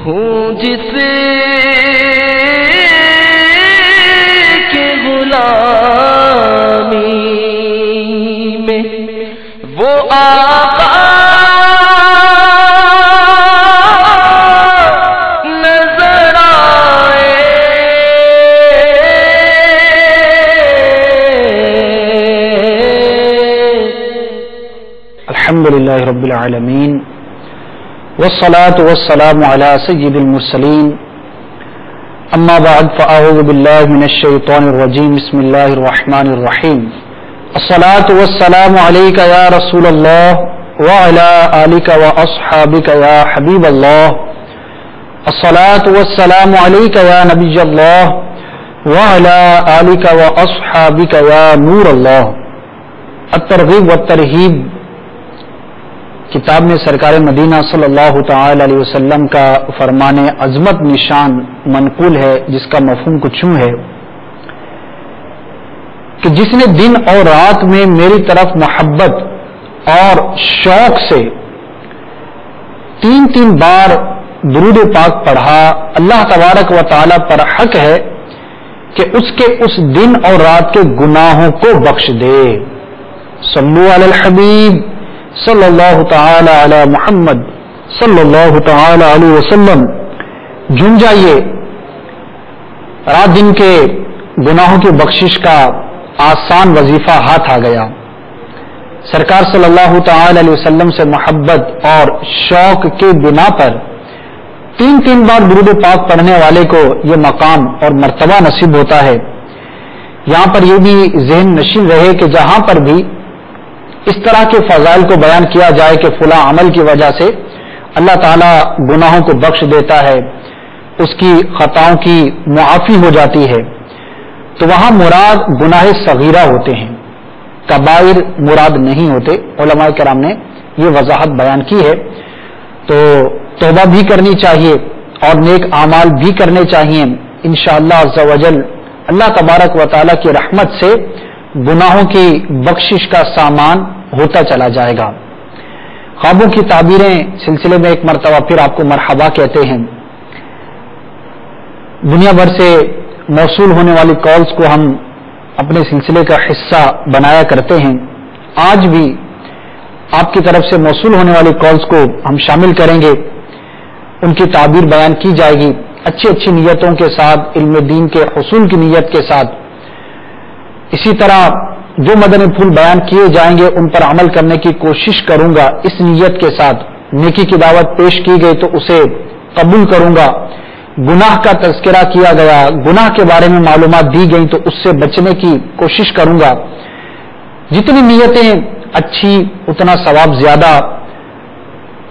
ہوں جس کے غلامی میں وہ آقا نظر آئے. الحمدللہ رب العالمین والصلاة والسلام على سید المرسلین اما بعد فاعوذ باللہ من الشیطان الرجیم بسم اللہ الرحمن الرحیم. الصلاة والسلام علیک یا رسول اللہ وعلى آلک واصحابک یا حبیب اللہ. الصلاة والسلام علیک یا نبی اللہ وعلى آلک واصحابک یا نور اللہ. الترغیب والترہیب کتاب میں سرکار مدینہ صلی اللہ تعالی علیہ وسلم کا فرمان عظمت نشان منقول ہے، جس کا مفہوم کچھ یوں ہے کہ جس نے دن اور رات میں میری طرف محبت اور شوق سے تین بار درود پاک پڑھا، اللہ تبارک و تعالی پر حق ہے کہ اس کے اس دن اور رات کے گناہوں کو بخش دے. صلو علی الحبیب صلی اللہ تعالی علی محمد صلی اللہ تعالی علیہ وسلم. جم جائیے، رات دن کے گناہوں کی بخشش کا آسان وظیفہ ہاتھ آ گیا. سرکار صلی اللہ تعالی علیہ وسلم سے محبت اور شوق کے بنا پر تین بار درود پاک پڑھنے والے کو یہ مقام اور مرتبہ نصیب ہوتا ہے. یہاں پر یہ بھی ذہن نشین رہے کہ جہاں پر بھی اس طرح کے فضائل کو بیان کیا جائے کہ فلاں عمل کی وجہ سے اللہ تعالیٰ گناہوں کو بخش دیتا ہے، اس کی خطاؤں کی معافی ہو جاتی ہے، تو وہاں مراد گناہ صغیرہ ہوتے ہیں، کبائر مراد نہیں ہوتے. علماء کرام نے یہ وضاحت بیان کی ہے. تو توبہ بھی کرنی چاہیے اور نیک اعمال بھی کرنے چاہیے. انشاءاللہ عز و جل اللہ تبارک و تعالیٰ کی رحمت سے گناہوں کی بخشش کا سامان ہوتا چلا جائے گا. خوابوں کی تعبیریں سلسلے میں ایک مرتبہ پھر آپ کو مرحبا کہتے ہیں. دنیا بھر سے موصول ہونے والی کالز کو ہم اپنے سلسلے کا حصہ بنایا کرتے ہیں. آج بھی آپ کی طرف سے موصول ہونے والی کالز کو ہم شامل کریں گے، ان کی تعبیر بیان کی جائے گی اچھی نیتوں کے ساتھ، علم دین کے حصول کی نیت کے ساتھ. اسی طرح جو مدنی پھول بیان کیے جائیں گے ان پر عمل کرنے کی کوشش کروں گا اس نیت کے ساتھ. نیکی کی دعوت پیش کی گئی تو اسے قبول کروں گا. گناہ کا تذکرہ کیا گیا، گناہ کے بارے میں معلومات دی گئی تو اس سے بچنے کی کوشش کروں گا. جتنی نیتیں اچھی اتنا ثواب زیادہ،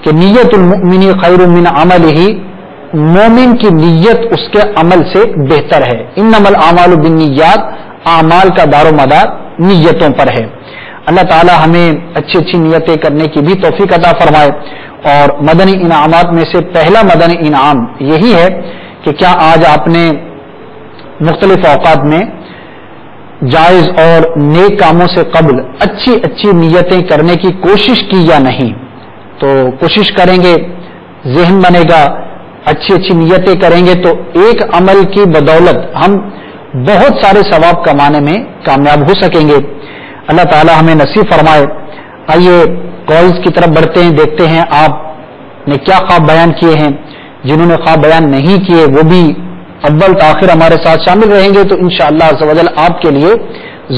کہ نیت المؤمن خیر من عملہ، مومن کی نیت اس کے عمل سے بہتر ہے. انما الاعمال بالنیات، اعمال کا دار و مدار نیتوں پر ہے. اللہ تعالی ہمیں اچھی نیتیں کرنے کی بھی توفیق عطا فرمائے. اور مدنی انعامات میں سے پہلا مدنی انعام یہی ہے کہ کیا آج آپ نے مختلف اوقات میں جائز اور نیک کاموں سے قبل اچھی نیتیں کرنے کی کوشش کی یا نہیں؟ تو کوشش کریں گے، ذہن بنے گا، اچھی نیتیں کریں گے تو ایک عمل کی بدولت ہم بہت سارے ثواب کمانے میں کامیاب ہو سکیں گے. اللہ تعالی ہمیں نصیب فرمائے. آئیے کالز کی طرف بڑھتے ہیں، دیکھتے ہیں آپ نے کیا خواب بیان کیے ہیں. جنہوں نے خواب بیان نہیں کیے وہ بھی اول تاخیر ہمارے ساتھ شامل رہیں گے تو انشاءاللہ عز و جل آپ کے لیے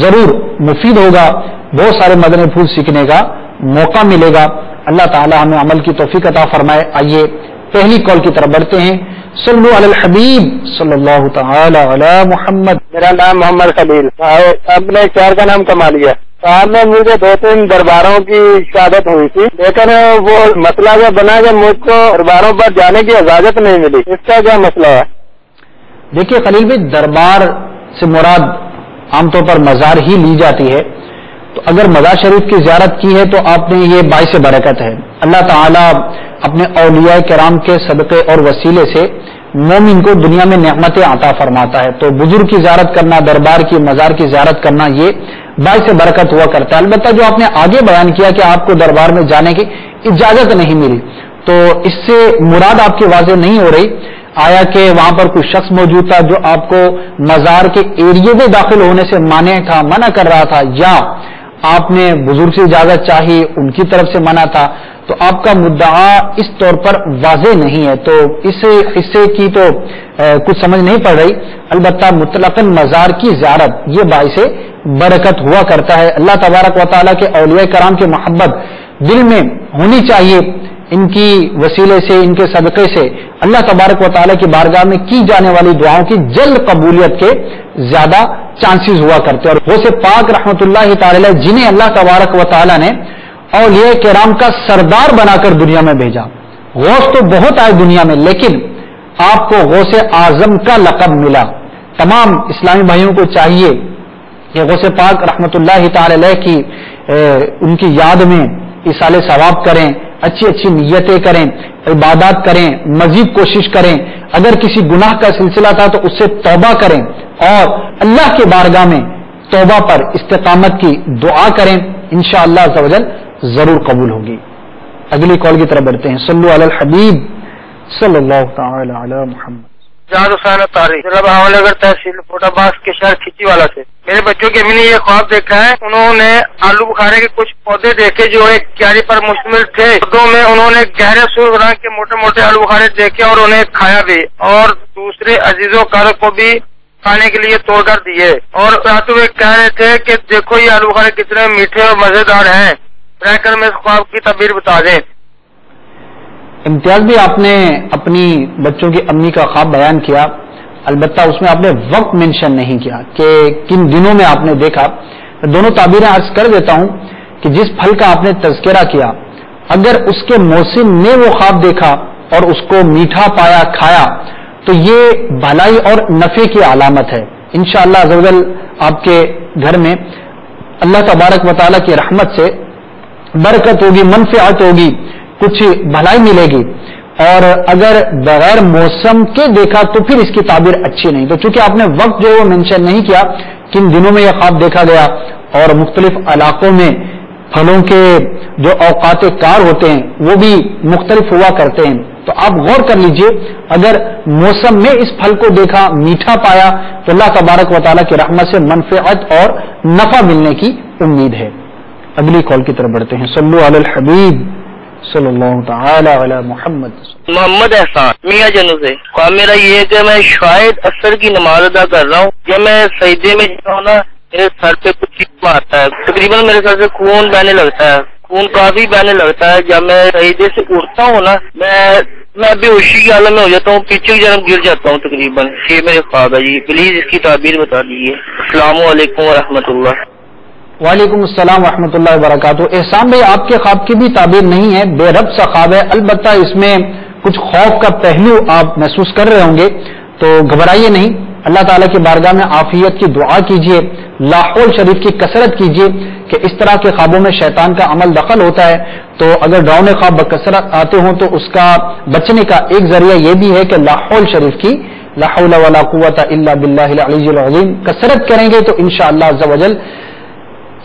ضرور مفید ہوگا، بہت سارے مدنی پھول سیکھنے کا موقع ملے گا. اللہ تعالی ہمیں عمل کی توفیق عطا فرمائے. آئیے پہلی کال کی طرف بڑھتے ہیں. صلو علی الحبیب صلی اللہ تعالی علی محمد. میرا نام محمد خلیل. اپنے شہر کا نام کما لیا. صاحب میں مجھے 2-3 درباروں کی شہادت ہوئی تھی، لیکن وہ مسئلہ جو بنا کہ مجھ کو درباروں پر جانے کی اجازت نہیں ملی. اس کا کیا مسئلہ ہے؟ دیکھیے خلیل بھائی، دربار سے مراد عام طور پر مزار ہی لی جاتی ہے. تو اگر مزار شریف کی زیارت کی ہے تو آپ نے یہ باعث برکت ہے. اللہ تعالی اپنے اولیاء کرام کے صدقے اور وسیلے سے مومن کو دنیا میں نعمتیں عطا فرماتا ہے. تو بزرگ کی زیارت کرنا، دربار کی، مزار کی زیارت کرنا یہ باعث برکت ہوا کرتا ہے. البتہ جو آپ نے آگے بیان کیا کہ آپ کو دربار میں جانے کی اجازت نہیں ملی، تو اس سے مراد آپ کی واضح نہیں ہو رہی آیا کہ وہاں پر کوئی شخص موجود تھا جو آپ کو مزار کے ایریے میں داخل ہونے سے منع کر رہا تھا، یا آپ نے بزرگ سے اجازت چاہی ان کی طرف سے منع تھا، تو آپ کا مدعا اس طور پر واضح نہیں ہے، تو اس حصے کی تو کچھ سمجھ نہیں پڑ رہی۔ البتہ مطلقاً مزار کی زیارت یہ باعث برکت ہوا کرتا ہے۔ اللہ تبارک و تعالیٰ کے اولیاء کرام کی محبت دل میں ہونی چاہیے، ان کی وسیلے سے، ان کے صدقے سے اللہ تبارک و تعالیٰ کی بارگاہ میں کی جانے والی دعاؤں کی جلد قبولیت کے زیادہ چانسز ہوا کرتے ہیں۔ اور غوث پاک رحمۃ اللہ تعالی جنہیں اللہ تبارک و تعالیٰ نے اولیاء کرام کا سردار بنا کر دنیا میں بھیجا، غوث تو بہت آئے دنیا میں، لیکن آپ کو غوث اعظم کا لقب ملا۔ تمام اسلامی بھائیوں کو چاہیے کہ غوث پاک رحمۃ اللہ تعالی کی ان کی یاد میں ایصال ثواب کریں، اچھی اچھی نیتیں کریں، عبادات کریں، مزید کوشش کریں، اگر کسی گناہ کا سلسلہ تھا تو اس سے توبہ کریں اور اللہ کے بارگاہ میں توبہ پر استقامت کی دعا کریں، انشاءاللہ عز و جل ضرور قبول ہوگی۔ اگلی کال کی طرف بڑھتے ہیں۔ صلو علی الحبیب صلی اللہ تعالی علی محمد۔ جہاد حسین تاریخ ضلع بہاول نگر تحصیل فوٹا باغ کے شہر کھچی والا سے میرے بچوں کی امی نے یہ خواب دیکھا ہے، انہوں نے آلو بخارے کے کچھ پودے دیکھے جو ایک کیاری پر مشتمل تھے، پودوں میں انہوں نے گہرے سرخ رنگ کے موٹے موٹے آلو بخارے دیکھے اور انہیں کھایا بھی، اور دوسرے عزیزوں کاروں کو بھی کھانے کے لیے توڑ کر دیے، اور چاہتے ہوئے کہہ رہے تھے کہ دیکھو یہ آلو بخارے کتنے میٹھے اور مزیدار ہیں، رہ کر میں اس خواب کی تعبیر بتا دیں۔ امتیاز بھی آپ نے اپنی بچوں کی امی کا خواب بیان کیا، البتہ اس میں آپ نے وقت مینشن نہیں کیا کہ کن دنوں میں آپ نے دیکھا۔ دونوں تعبیریں عرض کر دیتا ہوں کہ جس پھل کا آپ نے تذکرہ کیا، اگر اس کے موسم نے وہ خواب دیکھا اور اس کو میٹھا پایا، کھایا، تو یہ بھلائی اور نفع کی علامت ہے۔ انشاءاللہ عز و جل آپ کے گھر میں اللہ تبارک و تعالیٰ کی رحمت سے برکت ہوگی، منفعت ہوگی، کچھ بھلائی ملے گی۔ اور اگر بغیر موسم کے دیکھا تو پھر اس کی تعبیر اچھی نہیں۔ تو چونکہ آپ نے وقت جو ہے وہ مینشن نہیں کیا کن دنوں میں یہ خواب دیکھا گیا، اور مختلف علاقوں میں پھلوں کے جو اوقات کار ہوتے ہیں وہ بھی مختلف ہوا کرتے ہیں، تو آپ غور کر لیجئے، اگر موسم میں اس پھل کو دیکھا، میٹھا پایا، تو اللہ تبارک و تعالیٰ کی رحمت سے منفعت اور نفع ملنے کی امید ہے۔ اگلی کال کی طرف بڑھتے ہیں۔ صلو علی الحبیب صلی اللہ تعالی علی محمد۔ محمد احسان میاں جنو سے خواب میرا یہ ہے کہ میں شاید عصر کی نماز ادا کر رہا ہوں، جب میں سجدے میں جاتا ہوں نا میرے سر پہ کچھ چیز آتا ہے، تقریباً میرے سر سے خون بہنے لگتا ہے، خون کافی بہنے لگتا ہے۔ جب میں سجدے سے اٹھتا ہوں نا میں بے ہوشی کی حالت میں ہو جاتا ہوں، پیچھے کی جانب گر جاتا ہوں تقریباً۔ یہ میرے خواب ہے جی، پلیز اس کی تعبیر بتا دیجیے۔ السلام علیکم ورحمۃ اللہ۔ وعلیکم السلام ورحمۃ اللہ وبرکاتہ۔ احسان بھائی آپ کے خواب کی بھی تعبیر نہیں ہے، بے ربط سا خواب ہے، البتہ اس میں کچھ خوف کا پہلو آپ محسوس کر رہے ہوں گے، تو گھبرائیے نہیں، اللہ تعالیٰ کی بارگاہ میں عافیت کی دعا کیجیے، لا حول شریف کی کثرت کیجیے کہ اس طرح کے خوابوں میں شیطان کا عمل دخل ہوتا ہے، تو اگر ڈراؤنے خواب بکثرت آتے ہوں تو اس کا بچنے کا ایک ذریعہ یہ بھی ہے کہ لا حول شریف کی لا حول ولا قوت الا باللہ العلی العظیم کثرت کریں گے تو انشاءاللہ عز و جل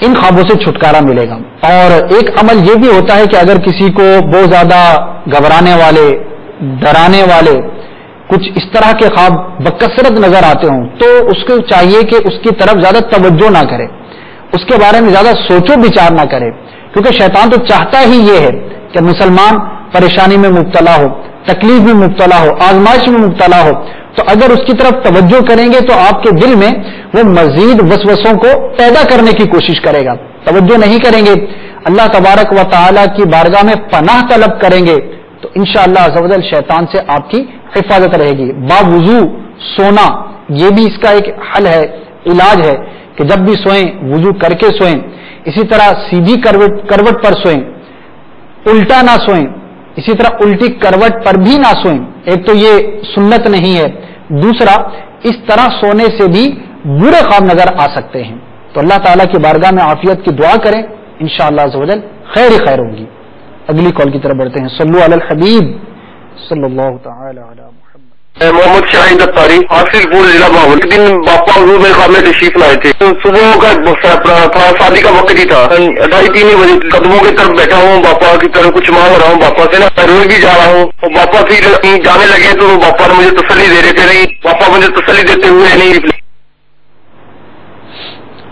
ان خوابوں سے چھٹکارا ملے گا۔ اور ایک عمل یہ بھی ہوتا ہے کہ اگر کسی کو بہت زیادہ گھبرانے والے، ڈرانے والے کچھ اس طرح کے خواب بکثرت نظر آتے ہوں تو اس کو چاہیے کہ اس کی طرف زیادہ توجہ نہ کرے، اس کے بارے میں زیادہ سوچ و بچار نہ کرے، کیونکہ شیطان تو چاہتا ہی یہ ہے کہ مسلمان پریشانی میں مبتلا ہو، تکلیف میں مبتلا ہو، آزمائش میں مبتلا ہو۔ تو اگر اس کی طرف توجہ کریں گے تو آپ کے دل میں وہ مزید وسوسوں کو پیدا کرنے کی کوشش کرے گا۔ توجہ نہیں کریں گے، اللہ تبارک و تعالیٰ کی بارگاہ میں پناہ طلب کریں گے تو انشاءاللہ عز و جل شیطان سے آپ کی حفاظت رہے گی۔ باوضو سونا یہ بھی اس کا ایک حل ہے، علاج ہے کہ جب بھی سوئیں وضو کر کے سوئیں، اسی طرح سیدھی کروٹ پر سوئیں، الٹا نہ سوئیں، اسی طرح الٹی کروٹ پر بھی نہ سوئیں، ایک تو یہ سنت نہیں ہے، دوسرا اس طرح سونے سے بھی برے خواب نظر آ سکتے ہیں۔ تو اللہ تعالیٰ کی بارگاہ میں عافیت کی دعا کریں، انشاءاللہ عز و جل خیر ہی خیر ہوگی۔ اگلی کال کی طرف بڑھتے ہیں۔ صلو علی الحبیب صلی اللہ تعالی علی محمد۔ محمد شاہد اتاری حاصل پور ضلع باول. ایک دن باپا حضور میرے خواب میں تشریف لائے تھے. تو صبح کا شادی کا وقت ہی تھا. 2:30 بجے قدموں کی طرف بیٹھا ہوں, باپا کی طرف کچھ مانگ رہا ہوں, باپا سے نا روز بھی جا رہا ہوں. اور باپا سے جانے لگے تو باپا نے مجھے تسلی دے رہے تھے. نہیں, باپا مجھے تسلی دیتے ہوئے نہیں.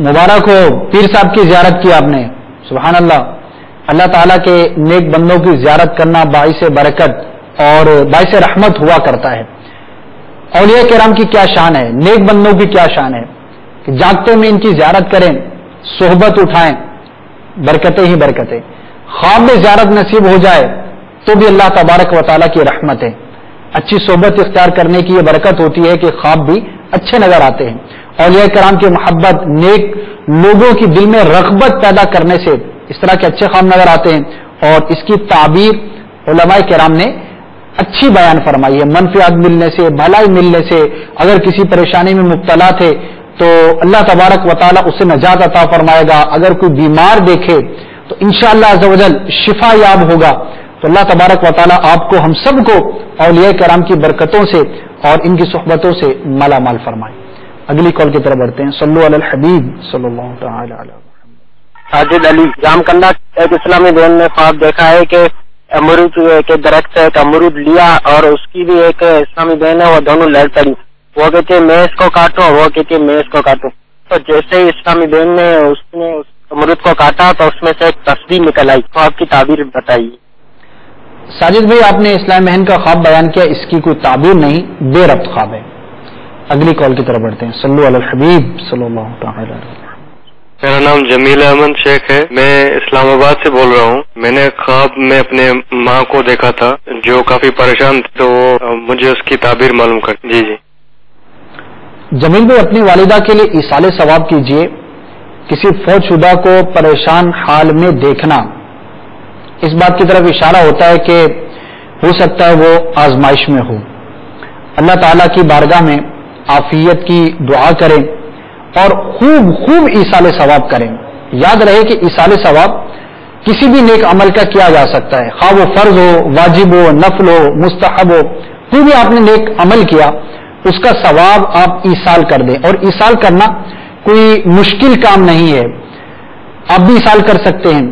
مبارک ہو, پیر صاحب کی زیارت کی آپ نے. سبحان اللہ. اللہ تعالیٰ کے نیک بندوں کی زیارت کرنا باعث برکت اور باعث رحمت ہوا کرتا ہے. اولیاء کرام کی کیا شان ہے, نیک بندوں کی کیا شان ہے کہ جاگتے میں ان کی زیارت کریں, صحبت اٹھائیں, برکتیں ہی برکتیں. خواب میں زیارت نصیب ہو جائے تو بھی اللہ تبارک و تعالیٰ کی رحمت ہے. اچھی صحبت اختیار کرنے کی یہ برکت ہوتی ہے کہ خواب بھی اچھے نظر آتے ہیں. اولیاء کرام کی محبت, نیک لوگوں کی دل میں رغبت پیدا کرنے سے اس طرح کے اچھے خواب نظر آتے ہیں. اور اس کی تعبیر علماء کرام نے اچھی بیان فرمائی ہے. منفعت ملنے سے, بھلائی ملنے سے, اگر کسی پریشانی میں مبتلا تھے تو اللہ تبارک و تعالیٰ اسے نجات عطا فرمائے گا. اگر کوئی بیمار دیکھے تو انشاءاللہ عز و جل شفا یاب ہوگا. تو اللہ تبارک و تعالیٰ آپ کو, ہم سب کو اولیاء کرام کی برکتوں سے اور ان کی صحبتوں سے مالا مال فرمائے. اگلی کال کی طرف بڑھتے ہیں. صلو علی الحبیب صلی اللہ تعالی علیہ وسلم. ساجد علی جام کنڈا. ایک اسلامی بہن نے خواب دیکھا ہے کہ امرود کے درخت سے ایک امرود لیا اور اس کی بھی ایک اسلامی بہن ہے, وہ دونوں لڑ پڑی. وہ کہتے ہیں میں اس کو کاٹوں, وہ کہتے ہیں میں اس کو کاٹوں. تو جیسے ہی اسلامی بہن نے اس امرود کو کاٹا تو اس میں سے ایک تصویر نکل آئی. تو آپ کی تعبیر بتائیے. ساجد بھائی, آپ نے اسلام بہن کا خواب بیان کیا, اس کی کوئی تعبیر نہیں, بے ربط خواب ہے. اگلی کال کی طرف بڑھتے ہیں. صلو علی الحبیب صلی اللہ تعالی علیہ وسلم. میرا نام جمیل احمد شیخ ہے, میں اسلام آباد سے بول رہا ہوں. میں نے خواب میں اپنے ماں کو دیکھا تھا جو کافی پریشان تھی, تو مجھے اس کی تعبیر معلوم کر. جی. جمیل بھائی, اپنی والدہ کے لیے ایصال ثواب کیجیے. کسی فوت شدہ کو پریشان حال میں دیکھنا اس بات کی طرف اشارہ ہوتا ہے کہ ہو سکتا ہے وہ آزمائش میں ہو. اللہ تعالیٰ کی بارگاہ میں عافیت کی دعا کریں اور خوب خوب ایصال ثواب کریں. یاد رہے کہ ایصال ثواب کسی بھی نیک عمل کا کیا جا سکتا ہے, خواہ وہ فرض ہو, واجب ہو, نفل ہو, مستحب ہو. کوئی بھی آپ نے نیک عمل کیا اس کا ثواب آپ ایصال کر دیں. اور ایصال کرنا کوئی مشکل کام نہیں ہے, آپ بھی ایصال کر سکتے ہیں,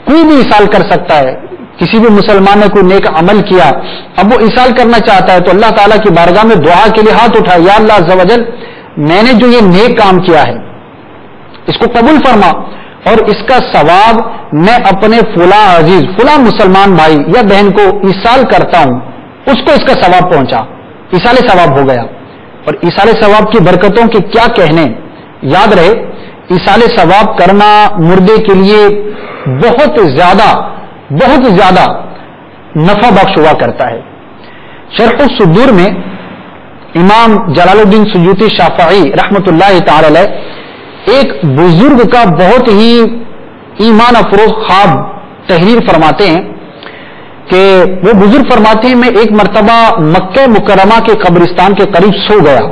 کوئی بھی ایصال کر سکتا ہے. کسی بھی مسلمان نے کوئی نیک عمل کیا, اب وہ ایصال کرنا چاہتا ہے تو اللہ تعالیٰ کی بارگاہ میں دعا کے لیے ہاتھ اٹھائے, یا اللہ عز و جل میں نے جو یہ نیک کام کیا ہے اس کو قبول فرما, اور اس کا ثواب میں اپنے فلاں عزیز, فلاں مسلمان بھائی یا بہن کو ایصال کرتا ہوں, اس کو اس کا ثواب پہنچا. ایصال ثواب ہو گیا. اور ایصال ثواب کی برکتوں کے کیا کہنے. یاد رہے ایصال ثواب کرنا مردے کے لیے بہت زیادہ نفع بخش ہوا کرتا ہے. شرح الصدور میں امام جلال الدین سیوطی شافعی رحمت اللہ تعالی علیہ ایک بزرگ کا بہت ہی ایمان افروز خواب تحریر فرماتے ہیں کہ وہ بزرگ فرماتے ہیں, میں ایک مرتبہ مکہ مکرمہ کے قبرستان کے قریب سو گیا.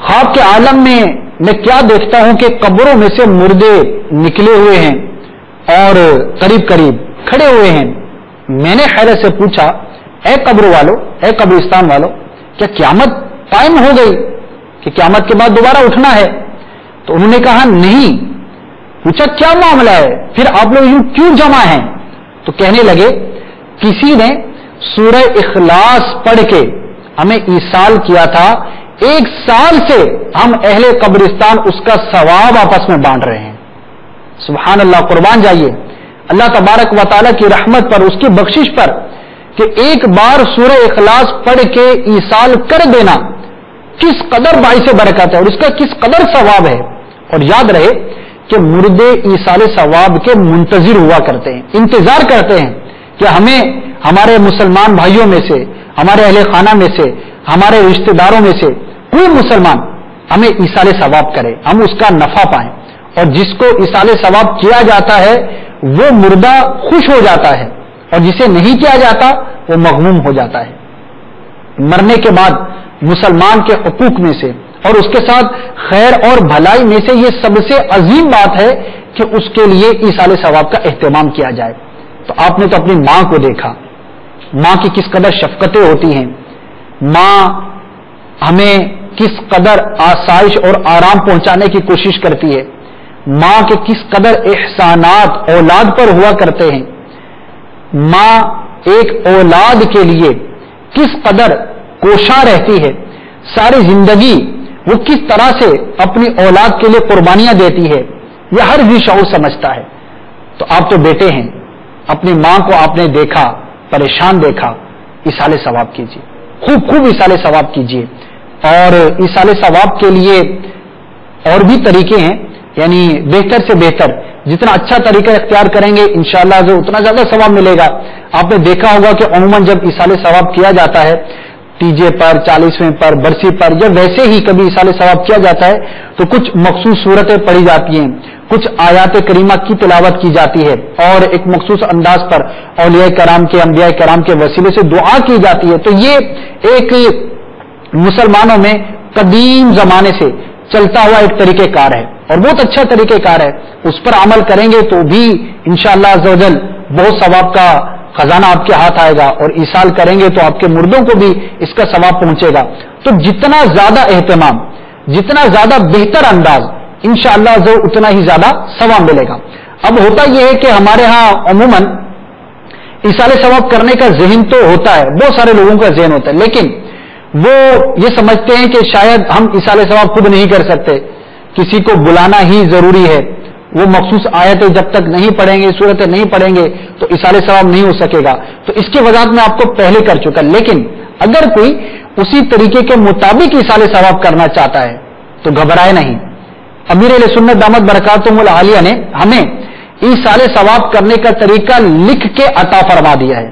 خواب کے عالم میں کیا دیکھتا ہوں کہ قبروں میں سے مردے نکلے ہوئے ہیں اور قریب قریب کھڑے ہوئے ہیں. میں نے حیرت سے پوچھا, اے قبر والو, اے قبرستان والو, کیا قیامت قائم ہو گئی کہ قیامت کے بعد دوبارہ اٹھنا ہے؟ تو انہوں نے کہا نہیں. پوچھا کیا معاملہ ہے, پھر آپ لوگ یوں کیوں جمع ہیں؟ تو کہنے لگے کسی نے سورہ اخلاص پڑھ کے ہمیں ایصال کیا تھا, 1 سال سے ہم اہل قبرستان اس کا ثواب آپس میں بانٹ رہے ہیں. سبحان اللہ, قربان جائیے اللہ تبارک و تعالیٰ کی رحمت پر, اس کی بخشش پر کہ ایک بار سورہ اخلاص پڑھ کے ایصال کر دینا کس قدر باعث برکت ہے اور اس کا کس قدر ثواب ہے. اور یاد رہے کہ مردے ایصال ثواب کے منتظر ہوا کرتے ہیں, انتظار کرتے ہیں کہ ہمیں ہمارے مسلمان بھائیوں میں سے, ہمارے اہل خانہ میں سے, ہمارے رشتہ داروں میں سے کوئی مسلمان ہمیں ایصال ثواب کرے, ہم اس کا نفع پائیں. اور جس کو ایصال ثواب کیا جاتا ہے وہ مردہ خوش ہو جاتا ہے, اور جسے نہیں کیا جاتا وہ مغموم ہو جاتا ہے. مرنے کے بعد مسلمان کے حقوق میں سے اور اس کے ساتھ خیر اور بھلائی میں سے یہ سب سے عظیم بات ہے کہ اس کے لیے ایصال ثواب کا اہتمام کیا جائے. تو آپ نے تو اپنی ماں کو دیکھا, ماں کی کس قدر شفقتیں ہوتی ہیں، ماں ہمیں کس قدر آسائش اور آرام پہنچانے کی کوشش کرتی ہے، ماں کے کس قدر احسانات اولاد پر ہوا کرتے ہیں، ماں ایک اولاد کے لیے کس قدر کوشاں رہتی ہے، ساری زندگی وہ کس طرح سے اپنی اولاد کے لیے قربانیاں دیتی ہے، یہ ہر ذی شعور سمجھتا ہے۔ تو آپ تو بیٹے ہیں، اپنی ماں کو آپ نے دیکھا، پریشان دیکھا، ایصال ثواب کیجیے، خوب خوب ایصال ثواب کیجیے۔ اور ایصال ثواب کے لیے اور بھی طریقے ہیں، یعنی بہتر سے بہتر جتنا اچھا طریقہ اختیار کریں گے انشاءاللہ جو اتنا زیادہ ثواب ملے گا۔ آپ نے دیکھا ہوگا کہ عموماً جب ایصال ثواب کیا جاتا ہے تیجے پر، 40ویں پر، برسی پر، جب ویسے ہی کبھی ایصال ثواب کیا جاتا ہے تو کچھ مخصوص صورتیں پڑھی جاتی ہیں، کچھ آیات کریمہ کی تلاوت کی جاتی ہے، اور ایک مخصوص انداز پر اولیاء کرام کے، انبیاء کرام کے وسیلے سے دعا کی جاتی ہے۔ تو یہ ایک مسلمانوں میں قدیم زمانے سے چلتا ہوا ایک طریقہ کار ہے، اور بہت اچھا طریقہ کار ہے، اس پر عمل کریں گے تو بھی انشاءاللہ عز و جل بہت ثواب کا خزانہ آپ کے ہاتھ آئے گا، اور ایصال کریں گے تو آپ کے مردوں کو بھی اس کا ثواب پہنچے گا۔ تو جتنا زیادہ اہتمام، جتنا زیادہ بہتر انداز انشاءاللہ عز و جل اتنا ہی زیادہ ثواب ملے گا۔ اب ہوتا یہ ہے کہ ہمارے ہاں عموماً ایصال ثواب کرنے کا ذہن تو ہوتا ہے، بہت سارے لوگوں کا ذہن ہوتا ہے، لیکن وہ یہ سمجھتے ہیں کہ شاید ہم ایصال ثواب خود نہیں کر سکتے، کسی کو بلانا ہی ضروری ہے، وہ مخصوص آیتیں جب تک نہیں پڑھیں گے، صورتیں نہیں پڑھیں گے تو ایصال ثواب نہیں ہو سکے گا۔ تو اس کی وضاحت میں آپ کو پہلے کر چکا، لیکن اگر کوئی اسی طریقے کے مطابق ایصال ثواب کرنا چاہتا ہے تو گھبرائے نہیں۔ امیر اہل سنت دامت برکاتہم العالیہ نے ہمیں ایصال ثواب کرنے کا طریقہ لکھ کے عطا فرما دیا ہے۔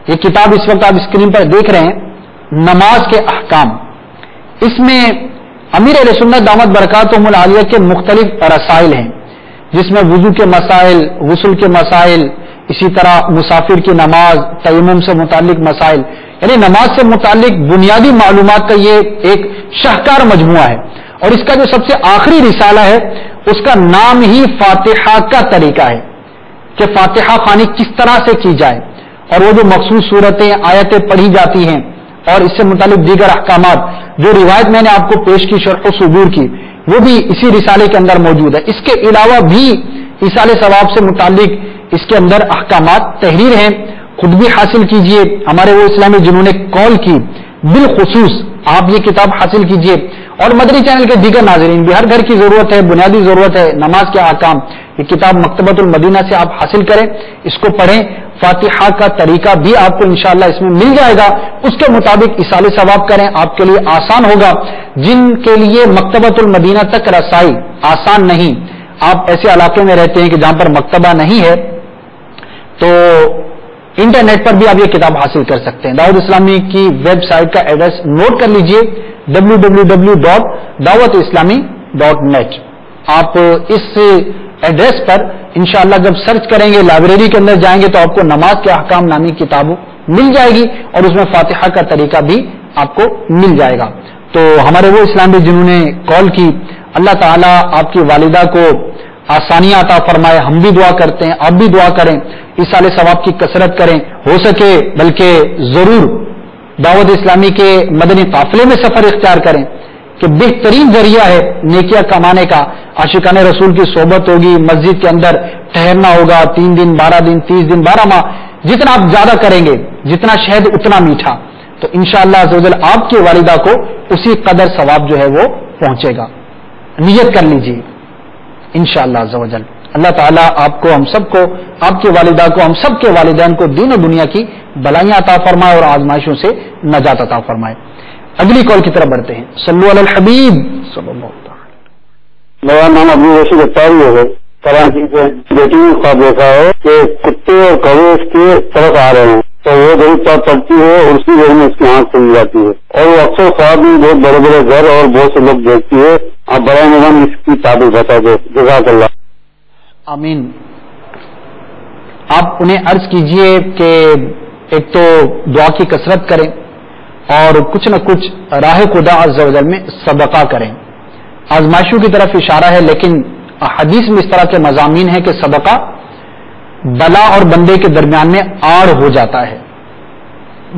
یہ کتاب اس وقت آپ اسکرین پر دیکھ رہے ہیں، نماز کے احکام، اس میں امیر اہل سنت دامت برکاتہم العالیہ کے مختلف رسائل ہیں، جس میں وضو کے مسائل، غسل کے مسائل، اسی طرح مسافر کی نماز، تیمم سے متعلق مسائل، یعنی نماز سے متعلق بنیادی معلومات کا یہ ایک شاہکار مجموعہ ہے۔ اور اس کا جو سب سے آخری رسالہ ہے اس کا نام ہی فاتحہ کا طریقہ ہے کہ فاتحہ خوانی کس طرح سے کی جائے، اور وہ جو مخصوص صورتیں، آیتیں پڑھی جاتی ہیں اور اس سے متعلق دیگر احکامات، جو روایت میں نے آپ کو پیش کی شرح و صدور کی، وہ بھی اسی رسالے کے اندر موجود ہے۔ اس کے علاوہ بھی ایصال ثواب سے متعلق اس کے اندر احکامات تحریر ہیں، خود بھی حاصل کیجئے۔ ہمارے وہ اسلامی جنہوں نے کال کی بالخصوص آپ یہ کتاب حاصل کیجئے، اور مدنی چینل کے دیگر ناظرین بھی، ہر گھر کی ضرورت ہے، بنیادی ضرورت ہے نماز کے احکام، یہ کتاب مکتبۃ المدینہ سے آپ حاصل کریں، اس کو پڑھیں۔ فاتحہ کا طریقہ بھی آپ کو انشاءاللہ اس میں مل جائے گا، اس کے مطابق ایصال ثواب کریں، آپ کے لیے آسان ہوگا۔ جن کے لیے مکتبۃ المدینہ تک رسائی آسان نہیں، آپ ایسے علاقے میں رہتے ہیں کہ جہاں پر مکتبہ نہیں ہے، تو انٹرنیٹ پر بھی آپ یہ کتاب حاصل کر سکتے ہیں۔ دعوت اسلامی کی ویب سائٹ کا ایڈریس نوٹ کر لیجئے، www.dawatislami.net۔ آپ اس ایڈریس پر انشاءاللہ جب سرچ کریں گے، لائبریری کے اندر جائیں گے تو آپ کو نماز کے احکام نامی کتاب مل جائے گی، اور اس میں فاتحہ کا طریقہ بھی آپ کو مل جائے گا۔ تو ہمارے وہ اسلامی جنہوں نے کال کی، اللہ تعالیٰ آپ کی والدہ کو آسانیاں عطا فرمائے، ہم بھی دعا کرتے ہیں، آپ بھی دعا کریں، ایصال ثواب کی کثرت کریں، ہو سکے بلکہ ضرور دعوت اسلامی کے مدنی قافلے میں سفر اختیار کریں کہ بہترین ذریعہ ہے نیکیاں کمانے کا۔ عاشقان رسول کی صحبت ہوگی، مسجد کے اندر ٹھہرنا ہوگا، 3 دن 12 دن 30 دن 12 ماہ، جتنا آپ زیادہ کریں گے، جتنا شہد اتنا میٹھا، تو انشاءاللہ عز و جل آپ کی والدہ کو اسی قدر ثواب جو ہے وہ پہنچے گا۔ نیت کر لیجیے انشاءاللہ عز و جل۔ اللہ تعالیٰ آپ کو، ہم سب کو، آپ کی والدہ کو، ہم سب کے والدین کو دین و دنیا کی بلائیاں عطا فرمائے اور آزمائشوں سے نجات عطا فرمائے۔ اگلی کال کی طرف بڑھتے ہیں۔ صلو علی الحبیب صلی اللہ علیہ وسلم۔ میرا نام ابو رشید اختاری ہے، کراچی سے۔ بیٹی نے خواب دیکھا ہے کہ کتے اور کوے اس کے طرف آ رہے ہیں، تو وہ غریب چاپ پڑتی ہے اور اسی دیر میں اس کی آنکھ کھل جاتی ہے، اور وہ اکثر خواب میں بہت بڑے بڑے گھر اور بہت سے لوگ دیکھتی ہے۔ آپ برائے نظام اس کی تعبیر بتا دیں، جزاک اللہ۔ آمین۔ آپ انہیں عرض کیجئے کہ ایک تو دعا کی کثرت کریں، اور کچھ نہ کچھ راہ خدا عز و جل میں صدقہ کریں۔ آزمائشوں کی طرف اشارہ ہے، لیکن حدیث میں اس طرح کے مضامین ہیں کہ صدقہ بلا اور بندے کے درمیان میں آڑ ہو جاتا ہے،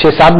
6-7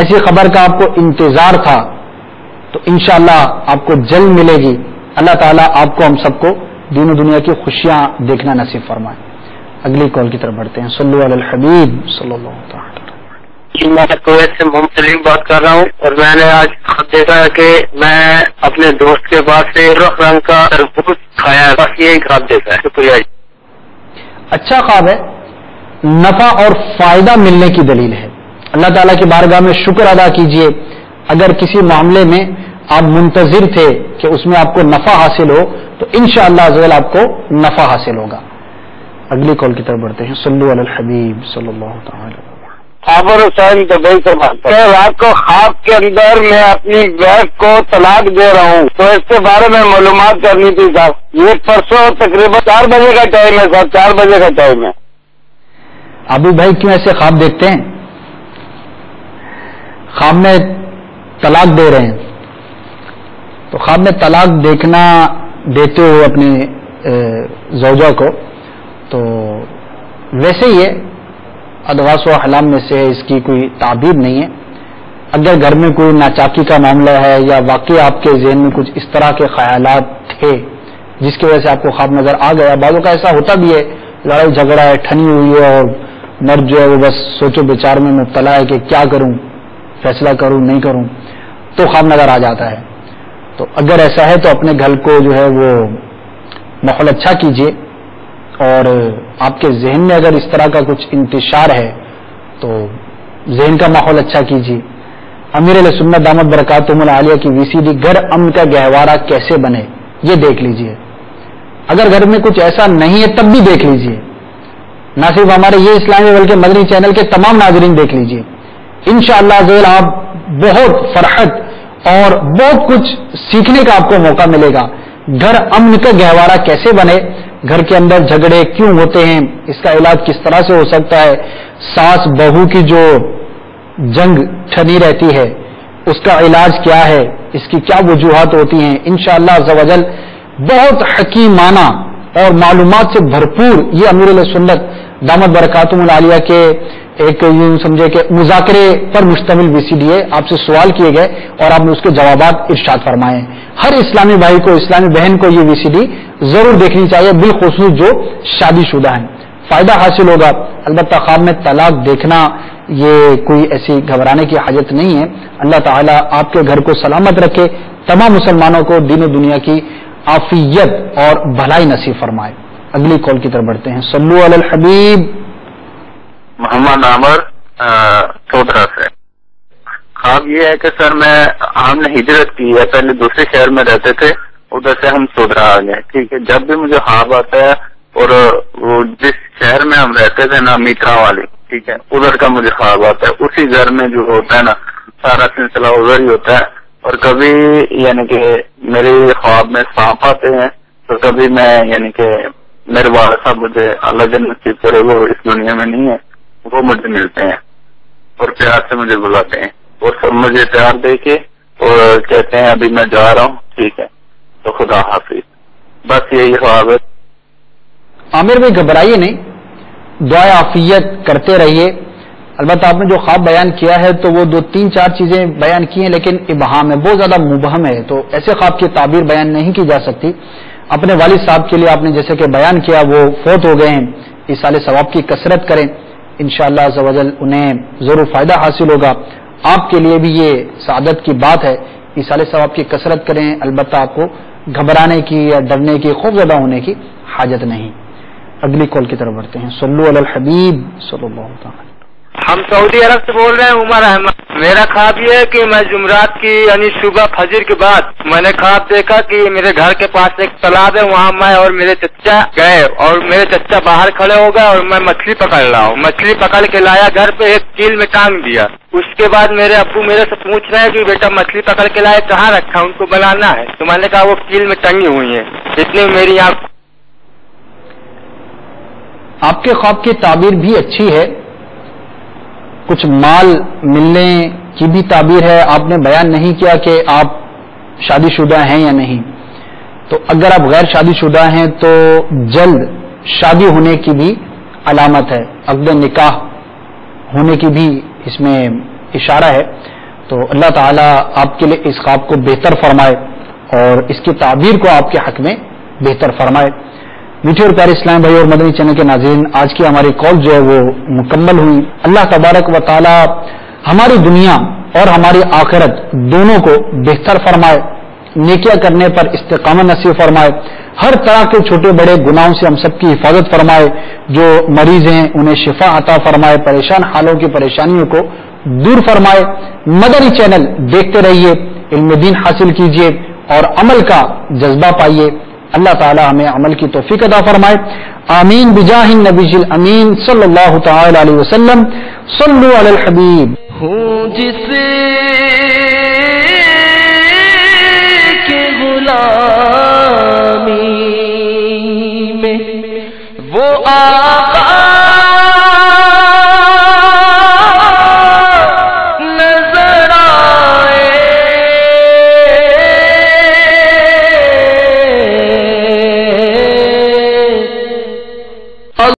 ایسی خبر کا آپ کو انتظار تھا تو انشاءاللہ آپ کو جلد ملے گی. اللہ تعالیٰ آپ کو ہم سب کو دین و دنیا کی خوشیاں دیکھنا نصیب فرمائے. اگلی کال کی طرف بڑھتے ہیں. صلو علی الحبیب صلی اللہ تعالی. میں کویت سے محمد سلیم بات کر رہا ہوں اور میں نے آج خط دیکھا ہے کہ میں اپنے دوست کے پاس سے رخ رنگ کا تربوز کھایا ہے. بس یہی خواب دیکھا ہے. شکریہ. اچھا خواب ہے, نفع اور فائدہ ملنے کی دلیل ہے. اللہ تعالیٰ کی بارگاہ میں شکر ادا کیجئے. اگر کسی معاملے میں آپ منتظر تھے کہ اس میں آپ کو نفع حاصل ہو تو انشاءاللہ عزوجل آپ کو نفع حاصل ہوگا. اگلی کال کی طرف بڑھتے ہیں. صلو علی الحبیب صلی اللہ تعالی. خابر حسین دبئی سے بات کر رہا ہوں. رات کو خواب کے اندر میں اپنی وائف کو طلاق دے رہا ہوں تو اس کے بارے میں معلومات کرنی تھی صاحب. یہ پرسوں تقریباً 4 بجے کا ٹائم ہے صاحب. 4 بجے کا ٹائم ہے. عابد بھائی کیوں ایسے خواب دیکھتے ہیں؟ خواب میں طلاق دے رہے ہیں تو خواب میں طلاق دیتے ہوئے اپنی زوجہ کو تو ویسے ہی ہے, ادواس و احلام میں سے ہے, اس کی کوئی تعبیر نہیں ہے. اگر گھر میں کوئی ناچاکی کا معاملہ ہے یا واقعی آپ کے ذہن میں کچھ اس طرح کے خیالات تھے جس کی وجہ سے آپ کو خواب نظر آ گیا, بعضوں کا ایسا ہوتا بھی ہے, لڑائی جھگڑا ہے, ٹھنی ہوئی ہے اور مرد جو ہے وہ بس سوچو بچار میں مبتلا ہے کہ کیا کروں, فیصلہ کروں نہیں کروں, تو خواب نظر آ جاتا ہے. تو اگر ایسا ہے تو اپنے گھر کو جو ہے وہ ماحول اچھا کیجیے, اور آپ کے ذہن میں اگر اس طرح کا کچھ انتشار ہے تو ذہن کا ماحول اچھا کیجیے. امیر علیہ سنت دامت برکاتہم العالیہ کی VCD گھر امن کا گہوارہ کیسے بنے یہ دیکھ لیجیے. اگر گھر میں کچھ ایسا نہیں ہے تب بھی دیکھ لیجیے. نہ صرف ہمارے یہ اسلامی بلکہ مدنی چینل کے تمام ناظرین دیکھ لیجیے. انشاءاللہ عزوجل آپ بہت فرحت اور بہت کچھ سیکھنے کا آپ کو موقع ملے گا. گھر امن کا گہوارہ کیسے بنے, گھر کے اندر جھگڑے کیوں ہوتے ہیں, اس کا علاج کس طرح سے ہو سکتا ہے, ساس بہو کی جو جنگ ٹھنی رہتی ہے اس کا علاج کیا ہے, اس کی کیا وجوہات ہوتی ہیں, انشاءاللہ عزوجل بہت حکیمانہ اور معلومات سے بھرپور یہ امیر علیہ سنت دامت برکاتہم العالیہ کے ایک یوں سمجھے کہ مذاکرے پر مشتمل VCD ہے. آپ سے سوال کیے گئے اور آپ نے اس کے جوابات ارشاد فرمائے. ہر اسلامی بھائی کو, اسلامی بہن کو یہ VCD ضرور دیکھنی چاہیے, بالخصوص جو شادی شدہ ہیں. فائدہ حاصل ہوگا. البتہ خواب میں طلاق دیکھنا یہ کوئی ایسی گھبرانے کی حاجت نہیں ہے. اللہ تعالیٰ آپ کے گھر کو سلامت رکھے, تمام مسلمانوں کو دین و دنیا کی عافیت اور بھلائی نصیب فرمائے. اگلی کال کی طرف بڑھتے ہیں. صلو علی الحبیب. محمد عامر سودرا سے. خواب یہ ہے کہ سر ہم نے ہجرت کی ہے, پہلے دوسرے شہر میں رہتے تھے, ادھر سے ہم سودرا آ گئے. ٹھیک ہے, جب بھی مجھے خواب آتا ہے اور وہ جس شہر میں ہم رہتے تھے نا میٹھا والی, ٹھیک ہے, ادھر کا مجھے خواب آتا ہے. اسی گھر میں جو ہوتا ہے نا سارا سلسلہ ادھر ہی ہوتا ہے. اور کبھی یعنی کہ میرے خواب میں سانپ آتے ہیں تو کبھی میں یعنی کہ میرے والد صاحب مجھے اللہ جنت نصیب کرے, وہ اس دنیا میں نہیں ہے, وہ مجھے ملتے ہیں اور پیار سے مجھے بلاتے ہیں اور سب مجھے پیار دے کے اور کہتے ہیں ابھی میں جا رہا ہوں, ٹھیک ہے, تو خدا حافظ. بس یہی خواب ہے. عامر بھائی گھبرائیے نہیں, دعائے عافیت کرتے رہیے. البتہ آپ نے جو خواب بیان کیا ہے تو وہ 2-3-4 چیزیں بیان کی ہیں لیکن ابہام ہے, بہت زیادہ مبہم ہے, تو ایسے خواب کی تعبیر بیان نہیں کی جا سکتی. اپنے والد صاحب کے لیے آپ نے جیسے کہ بیان کیا وہ فوت ہو گئے ہیں, ایصال ثواب کی کثرت کریں, انشاءاللہ عزوجل انہیں ضرور فائدہ حاصل ہوگا. آپ کے لیے بھی یہ سعادت کی بات ہے, ایصال ثواب کی کثرت کریں. البتہ آپ کو گھبرانے کی یا ڈرنے کی, خوف زدہ ہونے کی حاجت نہیں. اگلی کال کی طرف بڑھتے ہیں. صلو علی الحبیب صلی اللہ تعالی. ہم سعودی عرب سے بول رہے ہیں, عمر احمد. میرا خواب یہ ہے کہ میں جمعرات کی یعنی صبح فجر کے بعد میں نے خواب دیکھا کہ میرے گھر کے پاس ایک تالاب ہے, وہاں میں اور میرے چچا گئے اور میرے چچا باہر کھڑے ہو گئے اور میں مچھلی پکڑ رہا ہوں. مچھلی پکڑ کے لایا گھر پہ, ایک کیل میں ٹانگ دیا. اس کے بعد میرے ابو میرے سے پوچھ رہے ہیں کہ بیٹا مچھلی پکڑ کے لائے کہاں رکھا, ان کو بلانا ہے. تو میں نے کہا وہ کیل میں ٹنگی ہوئی ہیں. اتنی میری آپ کے خواب کی تعبیر بھی اچھی ہے, کچھ مال ملنے کی بھی تعبیر ہے. آپ نے بیان نہیں کیا کہ آپ شادی شدہ ہیں یا نہیں, تو اگر آپ غیر شادی شدہ ہیں تو جلد شادی ہونے کی بھی علامت ہے, عقد نکاح ہونے کی بھی اس میں اشارہ ہے، تو اللہ تعالیٰ آپ کے لیے اس خواب کو بہتر فرمائے اور اس کی تعبیر کو آپ کے حق میں بہتر فرمائے۔ میٹھے اور پیارے اسلام بھائی اور مدنی چینل کے ناظرین، آج کی ہماری کال جو ہے وہ مکمل ہوئی۔ اللہ تبارک و تعالیٰ ہماری دنیا اور ہماری آخرت دونوں کو بہتر فرمائے، نیکیاں کرنے پر استقامت نصیب فرمائے، ہر طرح کے چھوٹے بڑے گناہوں سے ہم سب کی حفاظت فرمائے، جو مریض ہیں انہیں شفا عطا فرمائے، پریشان حالوں کی پریشانیوں کو دور فرمائے۔ مدنی چینل دیکھتے رہیے، علم دین حاصل کیجیے اور عمل کا جذبہ پائیے۔ اللہ تعالی ہمیں عمل کی توفیق عطا فرمائے، آمین بجاہ النبی الامین صلی اللہ تعالی علیہ وسلم۔ صلو علی الحبیب۔ ہوں جس کے غلام